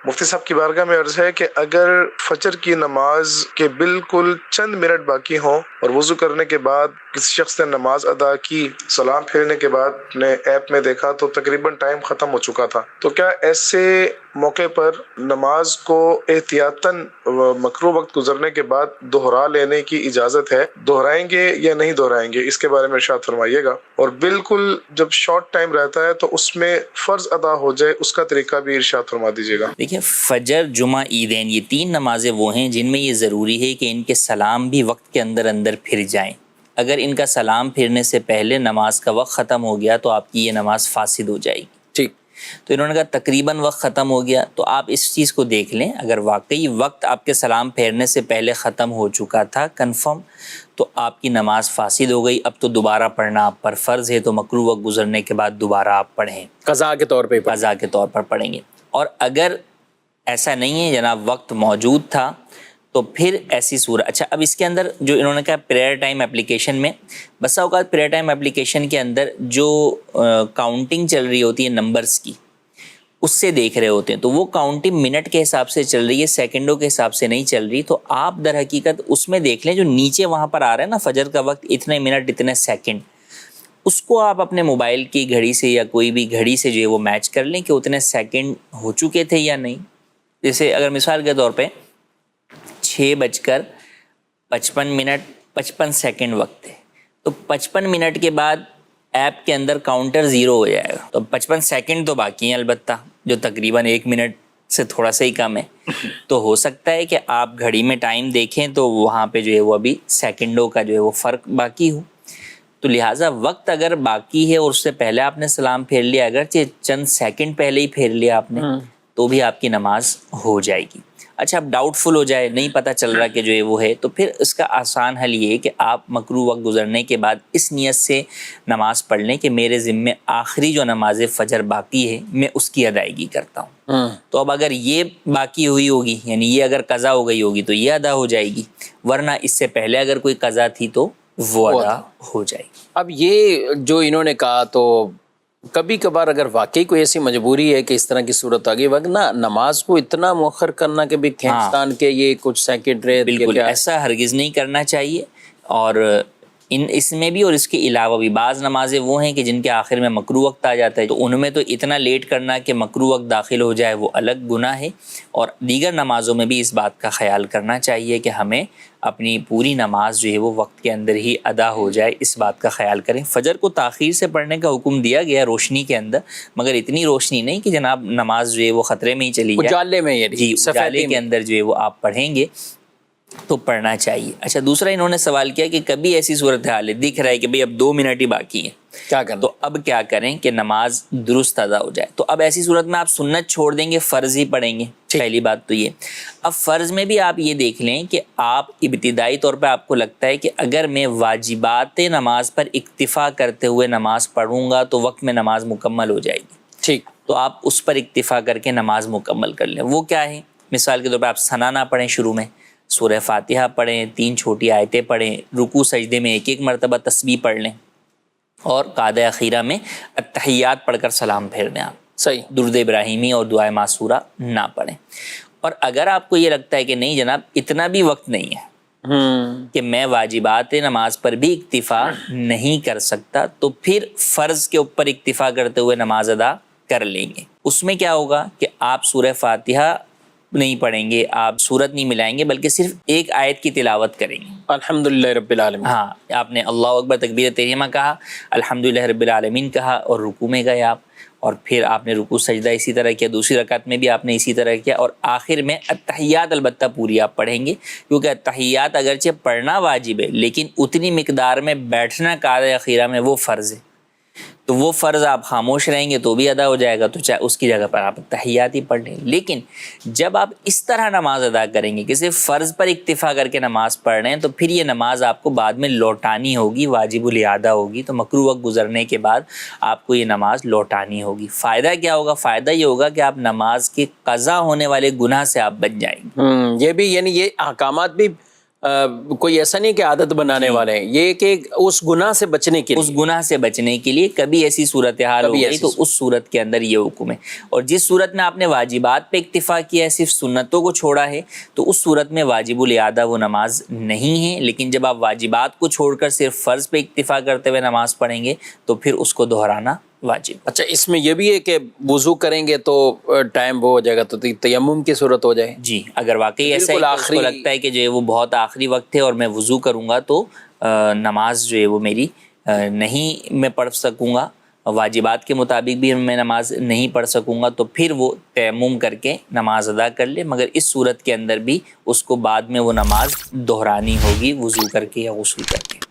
مفتی صاحب کی بارگاہ میں عرض ہے کہ اگر فجر کی نماز کے بالکل چند منٹ باقی ہوں اور وضو کرنے کے بعد کسی شخص نے نماز ادا کی، سلام پھیرنے کے بعد نے ایپ میں دیکھا تو تقریباً ٹائم ختم ہو چکا تھا، تو کیا ایسے موقع پر نماز کو احتیاطاً مکروہ وقت گزرنے کے بعد دہرا لینے کی اجازت ہے؟ دہرائیں گے یا نہیں دہرائیں گے، اس کے بارے میں ارشاد فرمائیے گا۔ اور بالکل جب شارٹ ٹائم رہتا ہے تو اس میں فرض ادا ہو جائے، اس کا طریقہ بھی ارشاد فرما دیجیے گا۔ دیکھیں، فجر، جمعہ، عیدین، یہ 3 نمازیں وہ ہیں جن میں یہ ضروری ہے کہ ان کے سلام بھی وقت کے اندر اندر پھر جائیں۔ اگر ان کا سلام پھرنے سے پہلے نماز کا وقت ختم ہو گیا تو آپ کی یہ نماز فاسد ہو جائے گی۔ ٹھیک، تو انہوں نے کہا تقریباً وقت ختم ہو گیا، تو آپ اس چیز کو دیکھ لیں، اگر واقعی وقت آپ کے سلام پھیرنے سے پہلے ختم ہو چکا تھا کنفرم، تو آپ کی نماز فاسد ہو گئی۔ اب تو دوبارہ پڑھنا آپ پر فرض ہے، تو مکروہ وقت گزرنے کے بعد دوبارہ آپ پڑھیں، قضا کے طور پہ قضا کے طور پر پڑھیں گے۔ اور اگر ایسا نہیں ہے جناب، وقت موجود تھا، تو پھر ایسی صورت، اچھا اب اس کے اندر جو انہوں نے کہا پریئر ٹائم اپلیکیشن میں، بسا اوقات پریئر ٹائم اپلیکیشن کے اندر جو کاؤنٹنگ چل رہی ہوتی ہے نمبرز کی، اس سے دیکھ رہے ہوتے ہیں، تو وہ کاؤنٹنگ منٹ کے حساب سے چل رہی ہے، سیکنڈوں کے حساب سے نہیں چل رہی۔ تو آپ در حقیقت اس میں دیکھ لیں جو نیچے وہاں پر آ رہا ہے نا، فجر کا وقت اتنے منٹ اتنے سیکنڈ، اس کو آپ اپنے موبائل کی گھڑی سے یا کوئی بھی گھڑی سے جو ہے وہ میچ کر لیں کہ اتنے سیکنڈ ہو چکے تھے یا نہیں۔ جیسے اگر مثال کے طور پہ 6:55 55 سیکنڈ وقت ہے، تو 55 منٹ کے بعد ایپ کے اندر کاؤنٹر 0 ہو جائے گا، تو 55 سیکنڈ تو باقی ہیں البتہ، جو تقریباً 1 منٹ سے تھوڑا سا ہی کم ہے۔ تو ہو سکتا ہے کہ آپ گھڑی میں ٹائم دیکھیں تو وہاں پہ جو ہے وہ ابھی سیکنڈوں کا جو ہے وہ فرق باقی ہو، تو لہٰذا وقت اگر باقی ہے اور اس سے پہلے آپ نے سلام پھیر لیا، اگرچہ چند سیکنڈ پہلے ہی پھیر لیا آپ نے، تو بھی آپ کی نماز ہو جائے گی۔ اچھا اب ڈاؤٹ فل ہو جائے، نہیں پتہ چل رہا کہ جو ہے وہ ہے، تو پھر اس کا آسان حل یہ ہے کہ آپ مکروہ وقت گزرنے کے بعد اس نیت سے نماز پڑھ لیں کہ میرے ذمے آخری جو نماز فجر باقی ہے میں اس کی ادائیگی کرتا ہوں۔ تو اب اگر یہ باقی ہوئی ہوگی، یعنی یہ اگر قضا ہو گئی ہوگی تو یہ ادا ہو جائے گی، ورنہ اس سے پہلے اگر کوئی قضا تھی تو وہ ادا ہو جائے گی۔ اب یہ جو انہوں نے کہا، تو کبھی کبھار اگر واقعی کوئی ایسی مجبوری ہے کہ اس طرح کی صورت آ گئی، ورنہ نماز کو اتنا مؤخر کرنا کہ بھی کھینچتان کے یہ کچھ سیکنڈ رہے، بالکل ایسا ہرگز نہیں کرنا چاہیے۔ اور اس میں بھی اور اس کے علاوہ بھی بعض نمازیں وہ ہیں کہ جن کے آخر میں مکروہ وقت آ جاتا ہے، تو ان میں تو اتنا لیٹ کرنا کہ مکروہ وقت داخل ہو جائے وہ الگ گناہ ہے، اور دیگر نمازوں میں بھی اس بات کا خیال کرنا چاہیے کہ ہمیں اپنی پوری نماز جو ہے وہ وقت کے اندر ہی ادا ہو جائے، اس بات کا خیال کریں۔ فجر کو تاخیر سے پڑھنے کا حکم دیا گیا روشنی کے اندر، مگر اتنی روشنی نہیں کہ جناب نماز جو ہے وہ خطرے میں ہی چلی جائے، اجالے میں، جی اجالے کے اندر جو ہے وہ آپ پڑھیں گے تو پڑھنا چاہیے۔ اچھا دوسرا انہوں نے سوال کیا کہ کبھی ایسی صورتحال ہے، دکھ رہا ہے کہ بھئی اب 2 منٹ ہی باقی ہیں، کیا کرنا؟ تو اب کیا کریں کہ نماز درست ادا ہو جائے؟ تو اب ایسی صورت میں آپ سنت چھوڑ دیں گے، فرض ہی پڑھیں گے، پہلی بات تو یہ۔ اب فرض میں بھی آپ یہ دیکھ لیں کہ آپ ابتدائی طور پہ آپ کو لگتا ہے کہ اگر میں واجبات نماز پر اکتفا کرتے ہوئے نماز پڑھوں گا تو وقت میں نماز مکمل ہو جائے گی، ٹھیک، تو آپ اس پر اکتفا کر کے نماز مکمل کر لیں۔ وہ کیا ہے؟ مثال کے طور پہ آپ ثنا نہ پڑھیں، شروع میں سورہ فاتحہ پڑھیں، 3 چھوٹی آیتیں پڑھیں، رکوع سجدے میں 1 مرتبہ تسبیح پڑھ لیں، اور قعدہ اخیرہ میں التحیات پڑھ کر سلام پھیر دیں۔ آپ صحیح، درود ابراہیمی اور دعائے معصورہ نہ پڑھیں۔ اور اگر آپ کو یہ لگتا ہے کہ نہیں جناب اتنا بھی وقت نہیں ہے کہ میں واجبات نماز پر بھی اکتفا نہیں کر سکتا، تو پھر فرض کے اوپر اکتفا کرتے ہوئے نماز ادا کر لیں گے۔ اس میں کیا ہوگا کہ آپ سورہ فاتحہ نہیں پڑھیں گے، آپ سورت نہیں ملائیں گے، بلکہ صرف 1 آیت کی تلاوت کریں گے۔ الحمدللہ رب العالمین، ہاں، آپ نے اللہ اکبر تکبیر تحریمہ کہا، الحمدللہ رب العالمین کہا، اور رکوع میں گئے آپ، اور پھر آپ نے رکوع سجدہ اسی طرح کیا، دوسری رکعت میں بھی آپ نے اسی طرح کیا، اور آخر میں التحیات البتہ پوری آپ پڑھیں گے، کیونکہ التحیات اگرچہ پڑھنا واجب ہے لیکن اتنی مقدار میں بیٹھنا قعدہ اخیرہ میں وہ فرض ہے، تو وہ فرض آپ خاموش رہیں گے تو بھی ادا ہو جائے گا، تو چاہے اس کی جگہ پر آپ تحیات ہی پڑھ لیں۔ لیکن جب آپ اس طرح نماز ادا کریں گے کہ صرف فرض پر اکتفا کر کے نماز پڑھ رہے ہیں، تو پھر یہ نماز آپ کو بعد میں لوٹانی ہوگی، واجب الاعادہ ہوگی، تو مکروہ وقت گزرنے کے بعد آپ کو یہ نماز لوٹانی ہوگی۔ فائدہ کیا ہوگا؟ فائدہ یہ ہوگا کہ آپ نماز کے قضا ہونے والے گناہ سے آپ بچ جائیں گے۔ یہ بھی یعنی یہ احکامات بھی کوئی ایسا نہیں کہ عادت بنانے والے ہیں، یہ کہ اس گناہ سے بچنے کے لیے، اس گناہ سے بچنے کے لیے کبھی ایسی صورتحال ہو گئی تو اس صورت کے اندر یہ حکم ہے. اور جس صورت میں آپ نے واجبات پہ اکتفا کیا ہے، صرف سنتوں کو چھوڑا ہے، تو اس صورت میں واجب الاعادہ وہ نماز نہیں ہے. لیکن جب آپ واجبات کو چھوڑ کر صرف فرض پہ اکتفا کرتے ہوئے نماز پڑھیں گے تو پھر اس کو دہرانا واجب. اچھا اس میں یہ بھی ہے کہ وضو کریں گے تو ٹائم وہ ہو جائے گا تو تیمم کی صورت ہو جائے. جی اگر واقعی ایسا ہے کہ اس کو لگتا ہے کہ جو ہے وہ بہت آخری وقت ہے اور میں وضو کروں گا تو نماز جو ہے وہ میری نہیں میں پڑھ سکوں گا، واجبات کے مطابق بھی میں نماز نہیں پڑھ سکوں گا، تو پھر وہ تیمم کر کے نماز ادا کر لے. مگر اس صورت کے اندر بھی اس کو بعد میں وہ نماز دہرانی ہوگی وضو کر کے یا غسل کر کے.